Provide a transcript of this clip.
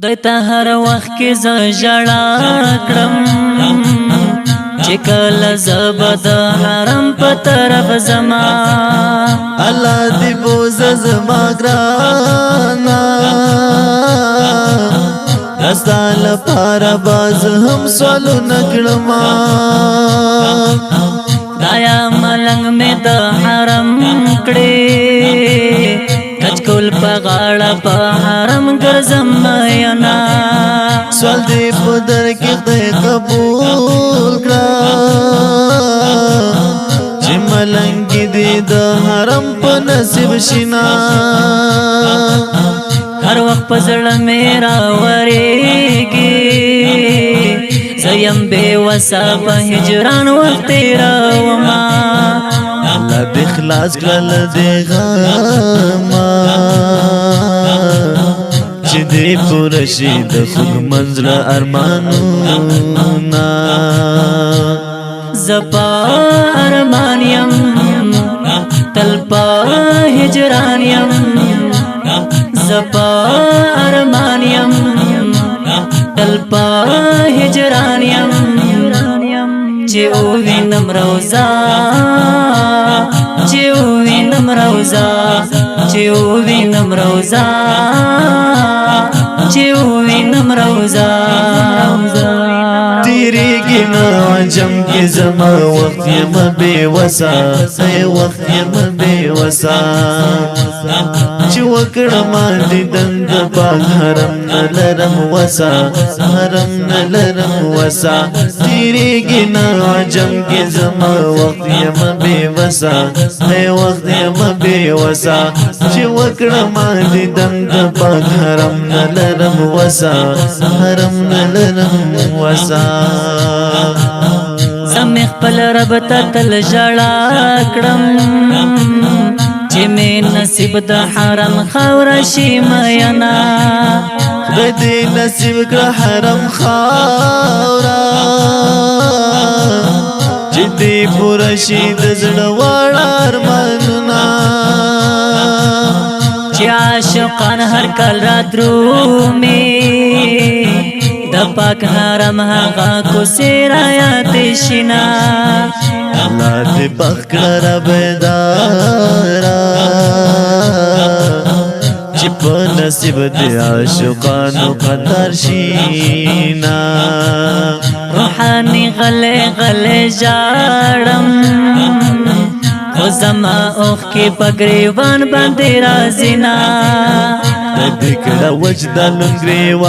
خدای ته هر وخت کې ز ژړا کړم چې کله زه به د حرم په طرف زما الله دې بوزه زما ګرانا دستا لپاره باز هم سوالونه کړم دایا ملنګ مې د حرم کړې کچکول په غاړه په حرم ګرځم مینا سوال دې په در کې خدای قبول کړه چې ملنګ دې د حرم په نصیب شینا هر وخت په زړه مې راورېږي زیم بې وسه په هجران وخت تېرومه الله دې خلاص کړل دې غمه چې دې پوره شي د خوږ منزل ارمانونه زه په ارمان یم تل په هجران یم زه په ارمان یم تل په هجران یم چې ووینم روضه چې ووینم روضه چې ووینم روضه چې ووینم روضه تیریږي نه عجم کې زما وخت یم بې وسه وخت یم بې وسه چې وکړم دیدن د پاک حرم نه لرم وسه حرم نه لرم وسه تیریږي نه عجم کې زما وخت یم بې وسه وخت یم بې وسه چې وکړم دیدن د پاک حرم نه لرم وسه حرم نه لرم وسه سمې خپل رب ته تل ژړا کړم چې مې نصیب د حرم خاوره شي مینا خدای دې نصیب کړه حرم خاوره چې دې پوره شي د زړه واړه ارمانونه چې عاشقان هر کله رادرومي د پاک حرم هغه کوڅې رایاد شینا الله دې پاک کړه ربدارا چې په نصیب دې عاشقانو قدر شینا روحاني غلې غلې جاړم خو زما اوښ کې په ګریوان باندې رازینا دې کړه وجدان ګریوان